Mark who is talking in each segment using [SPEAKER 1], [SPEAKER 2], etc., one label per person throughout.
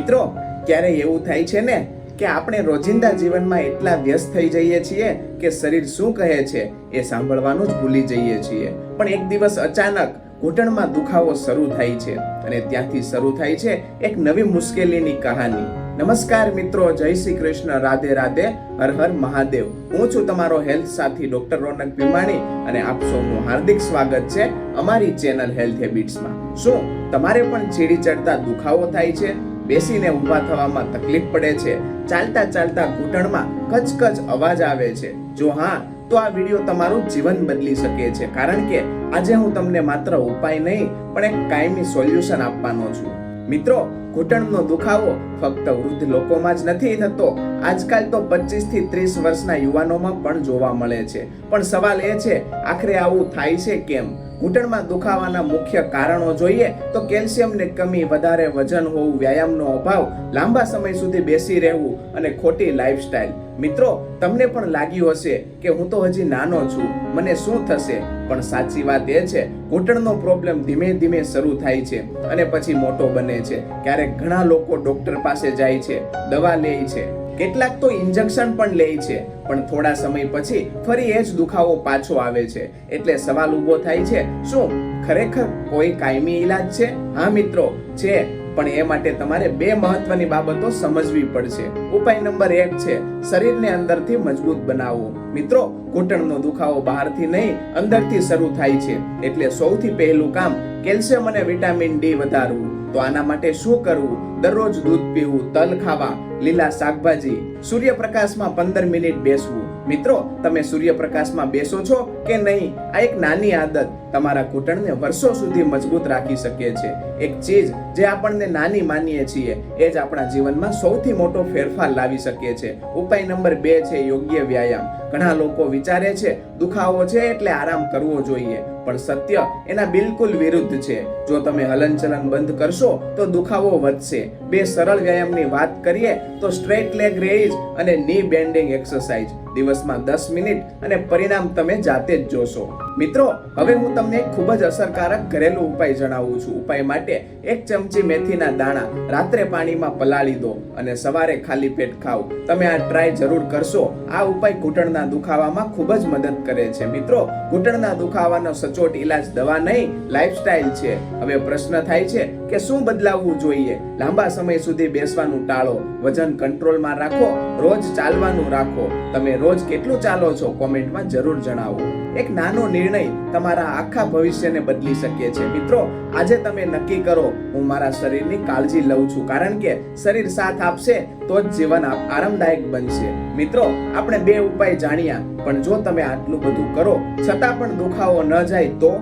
[SPEAKER 1] મિત્રો, ક્યારે એવું થાય છે ને કે આપણે રોજિંદા જીવનમાં એટલા વ્યસ્ત થઈ જઈએ છીએ કે શરીર શું કહે છે એ સાંભળવાનું જ ભૂલી જઈએ છીએ. પણ એક દિવસ અચાનક ઘૂંટણમાં દુખાવો શરૂ થાય છે અને ત્યાંથી શરૂ થાય છે એક નવી મુશ્કેલીની કહાની. નમસ્કાર મિત્રો, જય શ્રી કૃષ્ણ, રાધે રાધે, હર હર મહાદેવ. હું છું તમારો હેલ્થ સાથી ડોક્ટર રોનક ભીમાણી અને આપ સૌનું હાર્દિક સ્વાગત છે અમારી ચેનલ હેલ્થ હેબિટ્સમાં. શું તમારે પણ ચીડી ચડતા દુખાવો થાય છે? બેસીને ઊભા થવામાં તકલીફ પડે છે? ચાલતા ચાલતા ઘૂંટણમાં કચકચ અવાજ આવે છે? જો હા, તો આ વિડીયો તમારું જીવન બદલી શકે છે, કારણ કે આજે હું તમને માત્ર ઉપાય નહીં પણ એક કાયમી સોલ્યુશન આપવાનો છું. મિત્રો, ઘૂંટણનો દુખાવો ફક્ત વૃદ્ધ લોકોમાં જ નથી થતો. આજકાલ તો 25 થી 30 વર્ષના યુવાનોમાં પણ જોવા મળે છે. પણ સવાલ એ છે, આખરે આવું થાય છે કેમ? ઘૂંટણમાં દુખાવાના મુખ્ય કારણો જોઈએ તો કેલ્શિયમની કમી, વધારે વજન હોવું, વ્યાયામનો અભાવ, લાંબા સમય સુધી બેસી રહેવું અને ખોટી લાઈફસ્ટાઈલ. મિત્રો, તમને પણ લાગ્યું હશે કે હું તો હજી નાનો છું, મને શું થશે? પણ સાચી વાત એ છે, ઘૂંટણનો પ્રોબ્લેમ ધીમે ધીમે શરૂ થાય છે અને પછી મોટો બને છે. ક્યારેક ઘણા લોકો ડોક્ટર પાસે જાય છે, દવા લે છે, કેટલાક તો ઇન્જેક્શન પણ લે છે, પણ થોડા સમય પછી ફરી એ જ દુખાવો પાછો આવે છે. એટલે સવાલ ઊભો થાય છે, શું ખરેખર કોઈ કાયમી ઈલાજ છે? હા મિત્રો, છે. પણ એ માટે તમારે બે મહત્વની બાબતો સમજવી પડશે. ઉપાય નંબર 1 છે શરીરને અંદરથી મજબૂત બનાવવું. મિત્રો, ઘૂંટણનો દુખાવો બહારથી નહીં અંદરથી શરૂ થાય છે. એટલે સૌથી પહેલું કામ કેલ્શિયમ અને વિટામિન ડી વધારવું. તો આના માટે શું કરવું? દરરોજ દૂધ પીવું, તલ ખાવા, લીલા શાકભાજી, સૂર્યપ્રકાશમાં 15 મિનિટ બેસવું. મિત્રો, તમે સૂર્યપ્રકાશમાં બેસો છો કે નહીં? આ એક નાની આદત તમારા ઘૂંટણને વર્ષો સુધી મજબૂત રાખી શકે છે. એક ચીજ જે આપણને નાની માનીએ છીએ એ જ આપણા જીવનમાં સૌથી મોટો ફેરફાર લાવી શકે છે. ઉપાય નંબર 2 છે યોગ્ય વ્યાયામ. ઘણા લોકો વિચારે છે દુખાવો છે એટલે આરામ કરવો જોઈએ, પણ સત્ય એના બિલકુલ વિરુદ્ધ છે. જો તમે હલનચલન બંધ કરશો તો દુખાવો વધશે. બે સરળ વ્યાયામની વાત કરીએ તો સ્ટ્રેટ લેગ રેઇઝ અને ની બેન્ડિંગ એક્સરસાઇઝ. દિવસમાં 10 મિનિટ અને પરિણામ તમે જાતે જ જોશો. મિત્રો, હવે હું તમને એક ખૂબ જ અસરકારક ઘરેલું ઉપાય જણાવું છું. ઉપાય માટે 1 ચમચી મેથીના દાણા રાત્રે પાણીમાં પલાળી દો અને સવારે ખાલી પેટ ખાઓ. તમે આ ટ્રાય જરૂર કરશો. આ ઉપાય ઘૂંટણના દુખાવામાં ખૂબ જ મદદ કરે છે. મિત્રો, ઘૂંટણના દુખાવાનો સચોટ ઈલાજ દવા નહીં, લાઈફસ્ટાઈલ છે. હવે પ્રશ્ન થાય છે કે શું બદલાવવું જોઈએ? લાંબા સમય સુધી બેસવાનું ટાળો, વજન કંટ્રોલમાં રાખો, રોજ ચાલવાનું રાખો. તમે રોજ કેટલું ચાલો છો? કોમેન્ટમાં જરૂર જણાવો. એક નાનો નિર્ણય તમારા આખા ભવિષ્યને બદલી શકે છે. મિત્રો, આજે તમે નક્કી કરો, હું મારા શરીરની કાળજી લઉં છું, કારણ કે શરીર સાથ આપશે તો જ જીવન આરામદાયક બનશે. મિત્રો, આપણે 2 ઉપાય જાણ્યા, પણ જો તમે આટલું બધું કરો છતાં પણ દુખાવો ન જાય તો?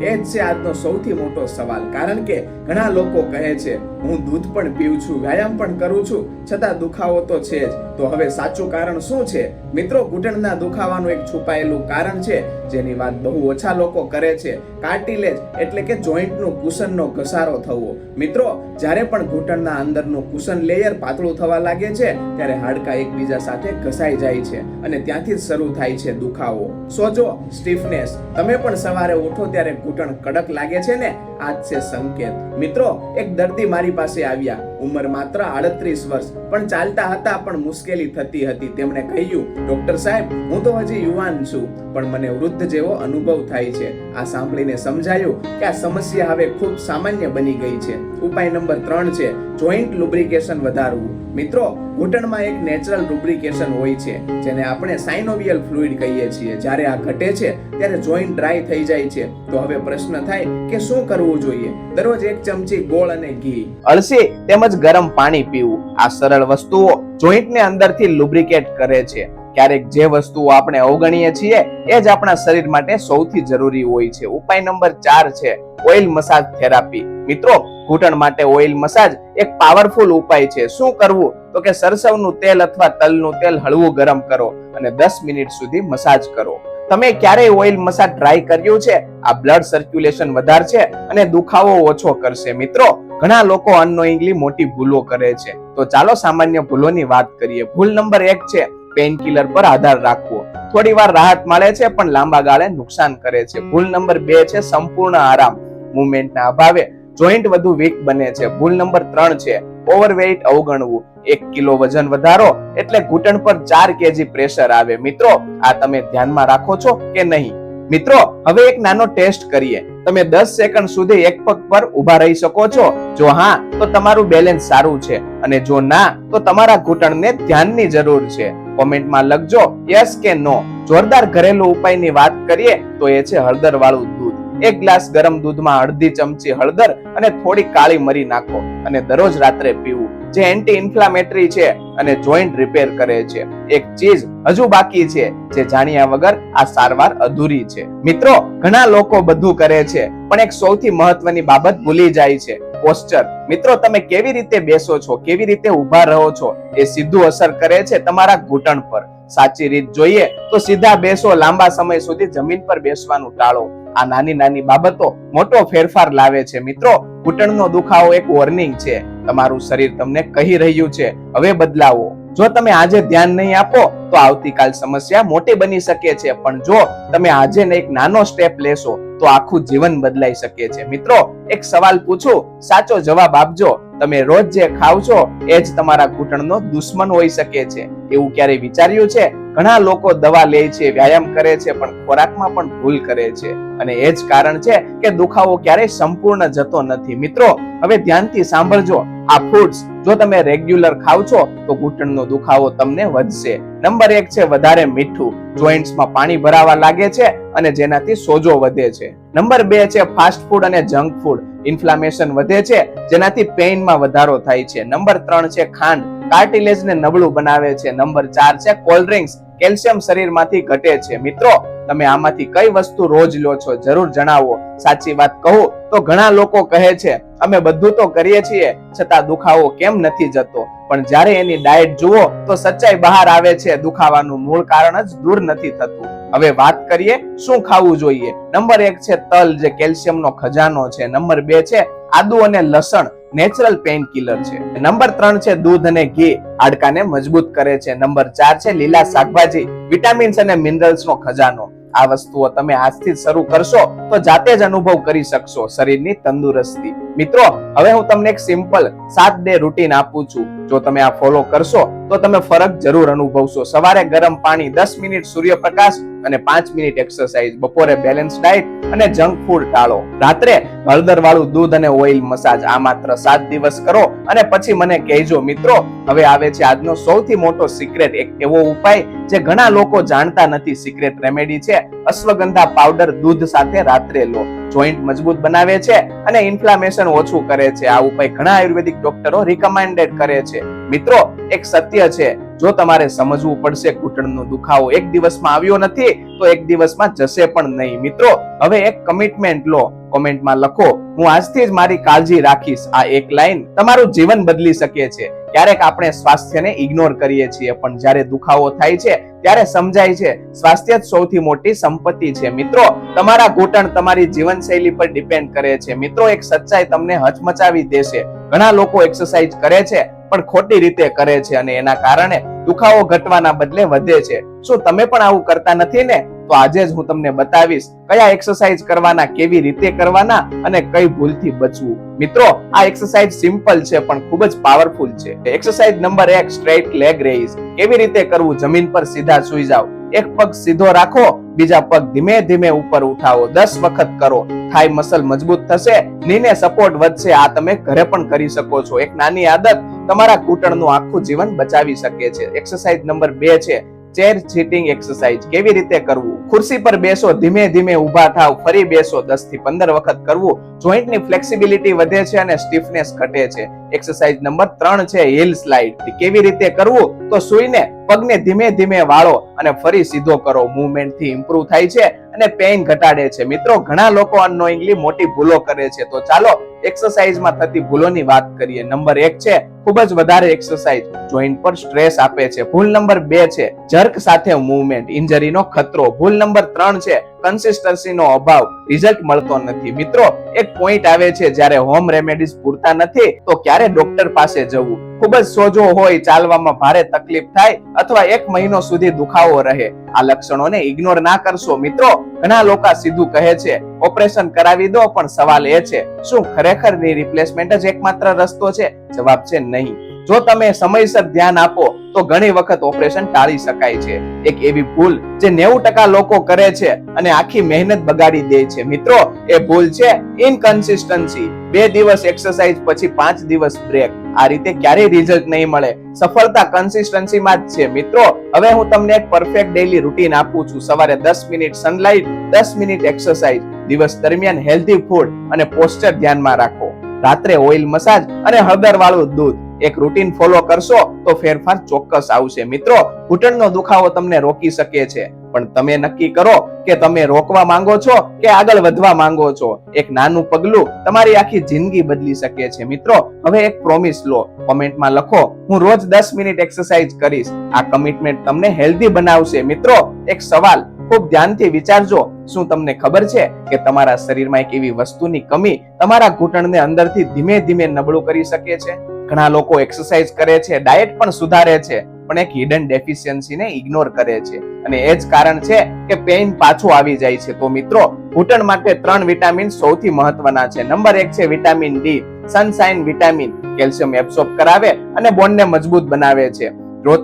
[SPEAKER 1] એ જ છે આજનો સૌથી મોટો સવાલ. કારણ કે ઘણા લોકો કહે છે હું દૂધ પણ પીઉં છું, વ્યાયામ પણ કરું છું, છતાં દુખાવો તો છે જ. તો હવે સાચું કારણ શું છે? મિત્રો, ઘૂંટણના દુખાવાનું એક છુપાયેલું કારણ છે જેની વાત બહુ ઓછા લોકો કરે છે. કાર્ટિલેજ એટલે કે જોઈન્ટનું કુશનનો ઘસારો થવો. મિત્રો, જ્યારે પણ ઘૂંટણના અંદરનું કુશન લેયર પાતળું થવા લાગે છે ત્યારે હાડકાં એકબીજા સાથે ઘસાઈ જાય છે અને ત્યાંથી જ શરૂ થાય છે દુખાવો. સોજો, સ્ટીફનેસ. તમે પણ સવારે ઉઠો ત્યારે ઘૂંટણ કડક લાગે છે ને? આ જ છે સંકેત. મિત્રો, એક દર્દી મારી પાસે આવ્યા, ઉંમર માત્ર 38 વર્ષ, પણ ચાલતા હતા પણ મુશ્કેલી થતી હતી. તેમણે કહ્યું, ડોક્ટર સાહેબ, હું તો હજી યુવાન છું, પણ મને વૃદ્ધ જેવો અનુભવ થાય છે. આ સાંભળીને સમજાયું કે આ સમસ્યા હવે ખૂબ સામાન્ય બની ગઈ છે. ઉપાય નંબર 3 છે જોઈન્ટ લુબ્રિકેશન વધારવું. મિત્રો, ઘૂંટણમાં એક નેચરલ લુબ્રિકેશન હોય છે જેને આપણે સાઇનોવિયલ ફ્લુઇડ કહીએ છીએ. જ્યારે આ ઘટે છે ત્યારે જોઈન્ટ ડ્રાય થઈ જાય છે. તો હવે પ્રશ્ન થાય કે શું કરવું જોઈએ? દરરોજ 1 ચમચી ગોળ અને ઘી, અળસી તેમજ ગરમ પાણી પીવું. આ સરળ વસ્તુઓ જોઈન્ટને અંદરથી લુબ્રિકેટ કરે છે. ક્યારેક જે વસ્તુઓ આપણે અવગણીએ છીએ એ જ આપણા શરીર માટે સૌથી જરૂરી હોય છે. ઉપાય નંબર 4 છે ઓઇલ મસાજ થેરાપી. મિત્રો, ઘૂંટણ માટે ઓઇલ મસાજ એક પાવરફુલ ઉપાય છે. શું કરવું? તો કે સરસવનું તેલ અથવા તલનું તેલ હળવું ગરમ કરો અને 10 મિનિટ સુધી મસાજ કરો. તમે ક્યારેય ઓઇલ મસાજ ટ્રાય કર્યું છે? આ બ્લડ સર્ક્યુલેશન વધારશે અને દુખાવો ઓછો કરશે. મિત્રો, ઘણા લોકો અનનોઇંગલી મોટી ભૂલો કરે છે. તો ચાલો સામાન્ય ભૂલોની વાત કરીએ. ભૂલ નંબર 1 છે પેઇન કિલર પર આધાર રાખવો. થોડી વાર રાહત મળે છે પણ લાંબા ગાળે નુકસાન કરે છે. ભૂલ નંબર 2 છે સંપૂર્ણ આરામ. મુવમેન્ટના અભાવે જોઈન્ટ વધુ વીક બને છે. ભૂલ નંબર 3 છે ઓવરવેઇટ અવગણવું. 1 કિલો વજન વધારો એટલે ઘૂંટણ પર 4 કેજી પ્રેશર આવે. મિત્રો, આ તમે ધ્યાનમાં રાખો છો કે નહીં? મિત્રો, હવે એક નાનો ટેસ્ટ કરીએ. તમે 10 સેકન્ડ સુધી એક પગ પર ઊભા રહી શકો છો? જો હા, તો તમારું બેલેન્સ સારું છે, અને જો ના, તો તમારા ઘૂંટણને ધ્યાનની જરૂર છે. કોમેન્ટમાં લખજો યસ કે નો. જોરદાર ઘરેલું ઉપાયની વાત કરીએ તો એ છે હળદર વાળું દૂધ. 1 ગ્લાસ ગરમ દૂધમાં અડધી ચમચી હળદર અને થોડી કાળી મરી નાખો અને દરરોજ રાત્રે પીવું, જે એન્ટી ઇન્ફ્લામેટરી છે અને જોઈન્ટ રિપેર કરે છે. એક ચીજ હજુ બાકી છે જે જાણ્યા વગર આ સારવાર અધૂરી છે. મિત્રો, ઘણા લોકો બધું કરે છે, પણ એક સૌથી મહત્વની બાબત ભૂલી જાય છે, પોસ્ચર. મિત્રો, તમે કેવી રીતે બેસો છો, કેવી રીતે ઊભા રહો છો, એ સીધું અસર કરે છે તમારા ઘૂંટણ પર. સાચી રીત જોઈએ તો સીધા બેસો, લાંબા સમય સુધી જમીન પર બેસવાનું ટાળો. આ નાની નાની બાબતો મોટો ફેરફાર લાવે છે. મિત્રો, ઘૂંટણનો દુખાવો એક વોર્નિંગ છે. તમારું શરીર તમને કહી રહ્યું છે, હવે બદલાવો. જો તમે આજે ધ્યાન નહીં આપો તો આવતીકાલ સમસ્યા મોટી બની શકે છે, પણ જો તમે આજે એક નાનો સ્ટેપ લેશો તો આખું જીવન બદલાઈ શકે છે. મિત્રો, એક સવાલ પૂછું, સાચો જવાબ આપજો. તમે રોજ જે ખાવ છો એ જ તમારા ઘૂંટણનો દુશ્મન હોઈ શકે છે. એવું ક્યારેય વિચાર્યું છે? ઘણા લોકો દવા લે છે, વ્યાયામ કરે છે, પણ ખોરાકમાં પણ ભૂલ કરે છે, અને એ જ કારણ છે કે દુખાવો ક્યારેય સંપૂર્ણ જતો નથી. મિત્રો, હવે ધ્યાનથી સાંભળજો. આ ફૂડ્સ જો તમે રેગ્યુલર ખાવ છો તો ઘૂંટણનો દુખાવો તમને વધશે. નંબર 1 છે વધારે મીઠું. જોઈન્ટ્સમાં પાણી ભરાવા લાગે છે અને જેનાથી સોજો વધે છે. નંબર 2 છે ફાસ્ટ ફૂડ અને જંક ફૂડ. ઇન્ફ્લામેશન વધે છે, જેનાથી પેઇનમાં વધારો થાય છે. નંબર 3 છે ખાંડ. કાર્ટિલેજને નબળું બનાવે છે. નંબર 4 છે કોલ્ડ ડ્રિંક્સ. કેલ્શિયમ શરીરમાંથી ઘટે છે. મિત્રો, તમે આમાંથી કઈ વસ્તુ રોજ લો છો? જરૂર જણાવો. સાચી વાત કહું તો ઘણા લોકો કહે છે અમે બધું તો કરીએ છીએ છતાં દુખાવો કેમ નથી જતો, પણ જ્યારે એની ડાયટ જુઓ તો સચ્ચાઈ બહાર આવે છે. દુખાવાનું મૂળ કારણ જ દૂર નથી થતું. હવે વાત કરીએ શું ખાવું જોઈએ. નંબર 1 છે તલ, જે કેલ્શિયમનો ખજાનો છે. નંબર 2 છે આદુ અને લસણ, નેચરલ પેઇન કિલર છે. નંબર 3 છે દૂધ અને ઘી, હાડકાને મજબૂત કરે છે. નંબર 4 છે લીલા શાકભાજી, વિટામિન્સ અને મિનરલ્સનો ખજાનો. આ વસ્તુઓ તમે આજથી જ શરૂ કરશો તો જાતે જ અનુભવ કરી શકશો શરીરની તંદુરસ્તી. મિત્રો, હવે હું તમને એક સિમ્પલ 7 ડે રૂટીન આપું છું. જો તમે આ ફોલો કરશો તો તમે ફરક જરૂર અનુભવશો. સવારે ગરમ પાણી, 10 મિનિટ સૂર્યપ્રકાશ અને 5 મિનિટ એક્સરસાઇઝ. બપોરે બેલેન્સ ડાયટ અને જંક ફૂડ ટાળો. રાત્રે હળદર વાળું દૂધ અને ઓઇલ મસાજ. આ માત્ર 7 દિવસ કરો અને પછી મને કહેજો. મિત્રો, હવે આવે છે આજનો સૌથી મોટો સિક્રેટ, એક એવો ઉપાય જે ઘણા લોકો જાણતા નથી. સિક્રેટ રેમેડી છે અશ્વગંધા પાવડર. દૂધ સાથે રાત્રે લો. જોઈન્ટ મજબૂત બનાવે છે અને ઇન્ફ્લામેશન ઓછું કરે છે. આ ઉપાય ઘણા આયુર્વેદિક ડોક્ટરો રિકમેન્ડેડ કરે છે. મિત્રો, એક સત્ય છે, જો તમારે સમજવું પડશે, ઘૂંટણનો દુખાવો એક દિવસમાં આવ્યો નથી તો એક દિવસમાં જશે પણ નહીં. મિત્રો, હવે એક કમિટમેન્ટ લો. કોમેન્ટમાં લખો, હું આજથી જ મારી કાળજી રાખીશ. આ એક લાઈન તમારું જીવન બદલી શકે છે. ક્યારેક આપણે સ્વાસ્થ્યને ઇગ્નોર કરીએ છીએ, પણ જ્યારે દુખાવો થાય છે ત્યારે સમજાય છે સ્વાસ્થ્ય જ સૌથી મોટી સંપત્તિ છે. મિત્રો, તમારા ઘૂંટણ તમારી જીવનશૈલી પર ડિપેન્ડ કરે છે. મિત્રો, એક સચ્ચાઈ તમને હચમચાવી દેશે. ઘણા લોકો એક્સરસાઇઝ કરે છે પણ ખોટી રીતે કરે છે અને એના કારણે દુખાવો ઘટવાના બદલે વધે છે. શું તમે પણ આવું કરતા નથી ને? તો આજે જ હું તમને બતાવીશ કયા એક્સરસાઇઝ કરવાના, કેવી રીતે કરવાના અને કઈ ભૂલથી બચવું. મિત્રો, આ એક્સરસાઇઝ સિમ્પલ છે પણ ખૂબ જ પાવરફુલ છે. Exercise number 1, straight leg raise. કેવી રીતે કરવું? જમીન પર સીધા સૂઈ જાઓ. એક પગ સીધો રાખો, બીજા પગ ધીમે ધીમે ઉપર ઉઠાવો. 10 વખત કરો. થાઈ મસલ મજબૂત થશે, નીને સપોર્ટ વધશે. આ તમે ઘરે પણ કરી શકો છો. એક નાની આદત તમારા ઘૂંટણનું આખું જીવન બચાવી શકે છે. એક્સરસાઇઝ નંબર 2 છે ચેર સિટિંગ એક્સરસાઇઝ. કેવી રીતે કરવું? ખુરશી પર બેસો, ધીમે ધીમે ઊભા થાવ, ફરી બેસો. 10 થી 15 વખત કરવું. જોઈન્ટની ફ્લેક્સિબિલિટી વધે છે અને સ્ટીફનેસ ઘટે છે. એક્સરસાઇઝ નંબર 3 છે હિલ સ્લાઇડ. કેવી રીતે કરવું? તો સૂઈને પગને ધીમે ધીમે વાળો અને ફરી સીધો કરો. મૂવમેન્ટ થી ઇમ્પ્રુવ થાય છે અને પેઇન ઘટાડે છે. મિત્રો, ઘણા લોકો અનનોઇંગલી મોટી ભૂલો કરે છે, તો ચાલો એક્સરસાઇઝમાં થતી ભૂલોની વાત કરીએ. નંબર 1 છે ખૂબ જ વધારે એક્સરસાઇઝ. જોઈન્ટ પર સ્ટ્રેસ આપે છે. ભૂલ નંબર 2 છે જર્ક સાથે મૂવમેન્ટ, ઇન્જરીનો ખતરો. ભૂલ નંબર 3 છે કન્સિસ્ટન્સીનો અભાવ, રિઝલ્ટ મળતો નથી. મિત્રો, એક પોઈન્ટ આવે છે જ્યારે હોમ રેમેડીઝ પૂરતા નથી તો ક્યારે ડોક્ટર પાસે જવું. ખૂબ જ સોજો હોય, ચાલવામાં ભારે તકલીફ થાય અથવા 1 મહિનો સુધી દુખાવો રહે, આ લક્ષણોને ઇગ્નોર ના કરશો. મિત્રો, ઘણા લોકો સીધું કહે છે ઓપરેશન કરાવી દો, પણ સવાલ એ છે શું ખરેખર ની રિપ્લેસમેન્ટ જ એકમાત્ર રસ્તો છે? જવાબ છે નહીં. જો તમે સમયસર ધ્યાન આપો તો ઘણી વખત ઓપરેશન ટાળી શકાય છે. એક એવી ભૂલ જે 90% લોકો કરે છે અને આખી મહેનત બગાડી દે છે. મિત્રો, એ ભૂલ છે ઇનકન્સિસ્ટન્સી. 2 દિવસ એક્સરસાઇઝ પછી 5 દિવસ બ્રેક. આ રીતે ક્યારેય રિઝલ્ટ નહીં મળે. સફળતા કન્સિસ્ટન્સીમાં જ છે. મિત્રો, હવે હું તમને એક પરફેક્ટ ડેઈલી રૂટીન આપું છું. સવારે 10 મિનિટ સનલાઇટ, 10 મિનિટ એક્સરસાઇઝ. દિવસ દરમિયાન હેલ્ધી ફૂડ અને પોસ્ચર ધ્યાનમાં રાખો. રાત્રે ઓઇલ મસાજ અને હળદર વાળું દૂધ. એક રૂટીન ફોલો કરશો તો ફેરફાર ચોક્કસ આવશે. મિત્રો, ઘૂંટણનો દુખાવો તમને રોકી શકે છે, પણ તમે નક્કી કરો કે તમે રોકવા માંગો છો કે આગળ વધવા માંગો છો. એક નાનું પગલું તમારી આખી જિંદગી બદલી શકે છે. મિત્રો, હવે એક પ્રોમિસ લો. કોમેન્ટમાં લખો, હું રોજ 10 મિનિટ એક્સરસાઇઝ કરીશ. આ કમિટમેન્ટ તમને હેલ્ધી બનાવશે. મિત્રો, એક સવાલ ખૂબ ધ્યાનથી વિચારજો. શું તમને ખબર છે કે તમારા શરીરમાં એક એવી વસ્તુની કમી તમારા ઘૂંટણને અંદરથી ધીમે ધીમે નબળું કરી શકે છે? ઘણા લોકો એક્સરસાઇઝ કરે છે, ડાયટ પણ સુધારે છે, પણ એક હિડન ડેફિશિયન્સીને ઇગ્નોર કરે છે, અને એ જ કારણ છે કે પેઇન પાછું આવી જાય છે. તો મિત્રો, ઘૂંટણ માટે 3 વિટામિન સૌથી મહત્વના છે. નંબર 1 છે vitamin D. Sunshine vitamin calcium absorb કરાવે અને બોનને મજબૂત બનાવે છે.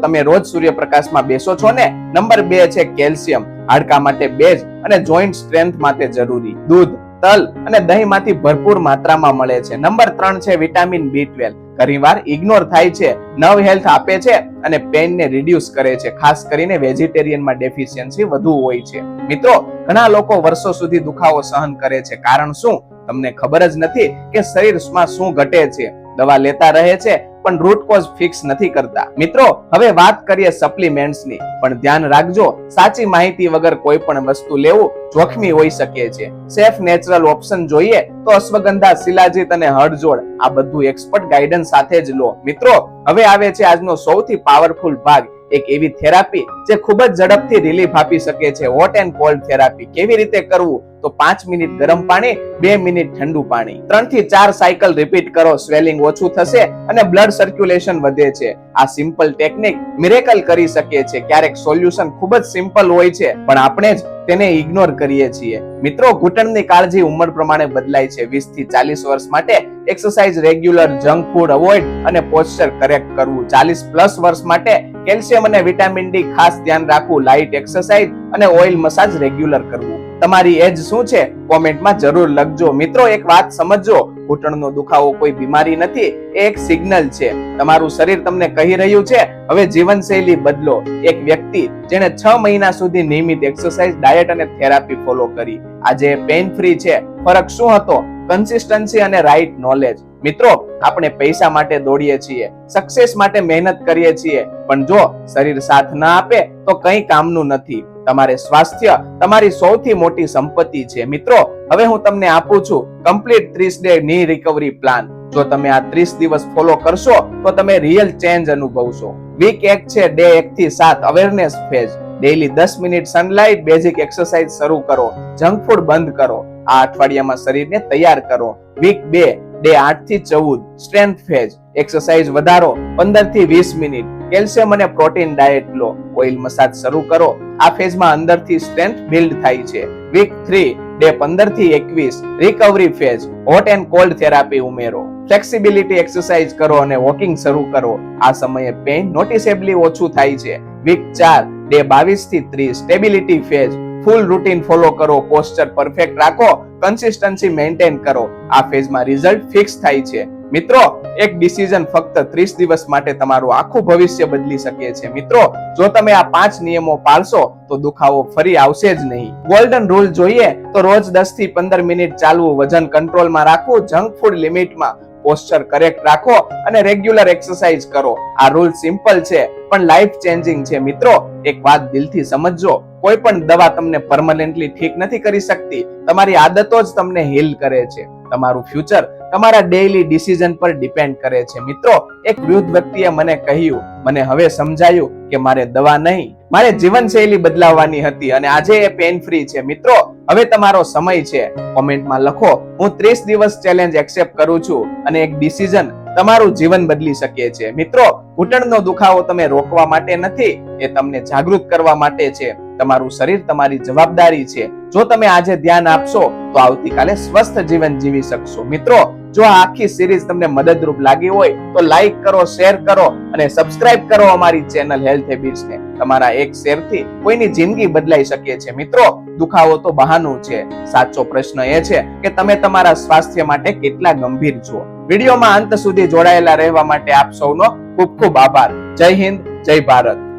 [SPEAKER 1] તમે રોજ સૂર્યપ્રકાશમાં બેસો છો ને. નંબર 2 છે કેલ્શિયમ, હાડકા માટે બેઝ અને જોઈન્ટ સ્ટ્રેન્થ માટે જરૂરી. દૂધ, તલ અને દહીંમાંથી ભરપૂર માત્રામાં મળે છે. નંબર 3 છે વિટામિન B12. ઘણીવાર ઇગ્નોર થાય છે. નર્વ હેલ્થ આપે છે અને પેઇનને રિડ્યુસ કરે છે. ખાસ કરીને વેજીટેરિયનમાં ડેફિશિયન્સી વધુ હોય છે. મિત્રો, ઘણા લોકો વર્ષો સુધી દુખાવો સહન કરે છે. કારણ શું? તમને ખબર જ નથી કે શરીરમાં શું ઘટે છે. દવા લેતા રહે છે પણ રૂટ કોઝ ફિક્સ નથી કરતા. મિત્રો, હવે વાત કરીએ સપ્લિમેન્ટ્સની. પણ ધ્યાન રાખજો, સાચી માહિતી વગર કોઈ પણ વસ્તુ લેવું જોખમી હોઈ શકે છે. સેફ નેચરલ ઓપ્શન જોઈએ તો અશ્વગંધા, શિલાજીત અને હળજોળ, આ બધું એક્સપર્ટ ગાઈડન્સ સાથે જ લો. મિત્રો, હવે આવે છે આજનો સૌથી પાવરફુલ ભાગ. એક એવી થેરાપી જે ખૂબ જ ઝડપથી રિલીફ આપી શકે છે. Hot and cold therapy. કેવી રીતે કરવું? તો 5 મિનિટ ગરમ પાણી, 2 મિનિટ ઠંડુ પાણી. 3 થી 4 સાયકલ રિપીટ કરો. સ્વેલિંગ ઓછું થશે અને બ્લડ સર્ક્યુલેશન વધે છે. આ સિમ્પલ ટેકનિક મિરેકલ કરી શકે છે. ક્યારેક સોલ્યુશન ખૂબ જ સિમ્પલ હોય છે, પણ આપણે જ તેને ઇગ્નોર કરીએ છીએ. મિત્રો, ઘૂંટણની કાળજી ઉંમર પ્રમાણે બદલાય છે. 20 થી 40 વર્ષ માટે exercise regular, junk food avoid અને પોસ્ચર કરેક્ટ કરવું. 40+ વર્ષ માટે કેલ્શિયમ અને વિટામિન ડી ખાસ ધ્યાન રાખવું. લાઇટ એક્સરસાઇઝ અને ઓઇલ મસાજ રેગ્યુલર કરવું. તમારી એજ શું છે? કોમેન્ટમાં જરૂર લખજો. મિત્રો, એક વાત સમજજો, ઘૂંટણનો દુખાવો કોઈ બીમારી નથી, એ એક સિગ્નલ છે. તમારું શરીર તમને કહી રહ્યું છે હવે જીવનશૈલી બદલો. એક વ્યક્તિ જેણે 6 મહિના સુધી નિયમિત એક્સરસાઇઝ, ડાયટ અને થેરાપી ફોલો કરી, આજે પેઇન ફ્રી છે. ફરક શું હતો? કન્સિસ્ટન્સી અને રાઈટ નોલેજ. મિત્રો, આપણે પૈસા માટે દોડીએ છીએ, સક્સેસ માટે મહેનત કરીએ છીએ, પણ જો શરીર સાથ ના આપે તો કંઈ કામનું નથી. તમારે સ્વાસ્થ્ય તમારી સૌથી મોટી સંપત્તિ છે. મિત્રો, હવે હું તમને આપું છું કમ્પ્લીટ 30 ડે ની રિકવરી પ્લાન. જો તમે આ 30 દિવસ ફોલો કરશો તો તમે રિયલ ચેન્જ અનુભવશો. વીક 1 છે ડે 1 થી 7 awareness phase. Daily 10 minute sunlight, basic exercise શરૂ કરો. જંક ફૂડ બંધ કરો. આ અઠવાડિયામાં શરીરને તૈયાર કરો. વીક 2 ડે 8 થી 14 સ્ટ્રેન્થ ફેઝ. એક્સરસાઇઝ વધારો 15 થી 20 મિનિટ. કેલ્શિયમ અને પ્રોટીન ડાયટ લો. ઓઇલ મસાજ શરૂ કરો. આ ફેઝમાં અંદરથી સ્ટ્રેન્થ બિલ્ડ થાય છે. વીક 3 ડે 15 થી 21 recovery phase. Hot and cold therapy ઉમેરો. ફ્લેક્સિબિલિટી એક્સરસાઇઝ કરો અને વોકિંગ શરૂ કરો. આ સમયે પેઇન નોટિસેબલી ઓછું થાય છે. વીક 4 ડે 22 થી 30 સ્ટેબિલિટી ફેઝ. ફૂલ રૂટીન ફોલો કરો. પોસ્ચર પરફેક્ટ રાખો. કન્સિસ્ટન્સી મેન્ટેન કરો. આ ફેઝમાં રિઝલ્ટ ફિક્સ થાય છે. મિત્રો, એક ડિસિઝન ફક્ત 30 દિવસ માટે તમારું આખું ભવિષ્ય બદલી શકે છે. મિત્રો, જો તમે આ 5 નિયમો પાળશો તો દુખાવો ફરી આવશે જ નહીં. ગોલ્ડન રૂલ જોઈએ તો રોજ 10 થી 15 મિનિટ ચાલવું, વજન કંટ્રોલમાં રાખવું, જંક ફૂડ લિમિટમાં, પોસ્ચર કરેક્ટ રાખો અને રેગ્યુલર એક્સરસાઇઝ કરો. આ રૂલ સિમ્પલ છે પણ લાઈફ ચેન્જિંગ છે. મિત્રો, એક વાત દિલથી સમજજો, કોઈ પણ દવા તમને પરમનન્ટલી ઠીક નથી કરી શકતી. તમારી આદતો જ તમને હીલ કરે છે. તમારું ફ્યુચર તમારા ડેઈલી ડિસિઝન પર ડિપેન્ડ કરે છે. મિત્રો, એક વૃદ્ધ વ્યક્તિએ મને કહ્યું, મને હવે સમજાયું કે મારે દવા નહીં, મારે જીવનશૈલી બદલાવવાની હતી અને આજે એ પેન ફ્રી છે. મિત્રો, હવે તમારો સમય છે. કોમેન્ટમાં લખો, હું 30 દિવસ ચેલેન્જ એક્સેપ્ટ કરું છું અને એક ડિસિઝન તમારું જીવન બદલી શકે છે. મિત્રો, ઘૂંટણનો દુખાવો તમે રોકવા માટે નથી, એ તમને જાગૃત કરવા માટે છે. તમારું શરીર તમારી જવાબદારી છે. જો તમે આજે ધ્યાન આપશો તો આવતીકાલે સ્વસ્થ જીવન જીવી શકશો. મિત્રો, જો આ આખી સિરીઝ તમને મદદરૂપ લાગી હોય તો લાઈક કરો, શેર કરો અને સબસ્ક્રાઇબ કરો અમારી ચેનલ હેલ્થ હેબિટ્સ ને. તમારા એક શેર થી કોઈની જિંદગી બદલાઈ શકે છે. મિત્રો, દુખાવો તો બહાનું છે. સાચો પ્રશ્ન એ છે કે તમે તમારા સ્વાસ્થ્ય માટે કેટલા ગંભીર છો. વિડીયોમાં અંત સુધી જોડાયેલા રહેવા માટે આપ સૌનો ખૂબ ખૂબ આભાર. જય હિન્દ, જય ભારત.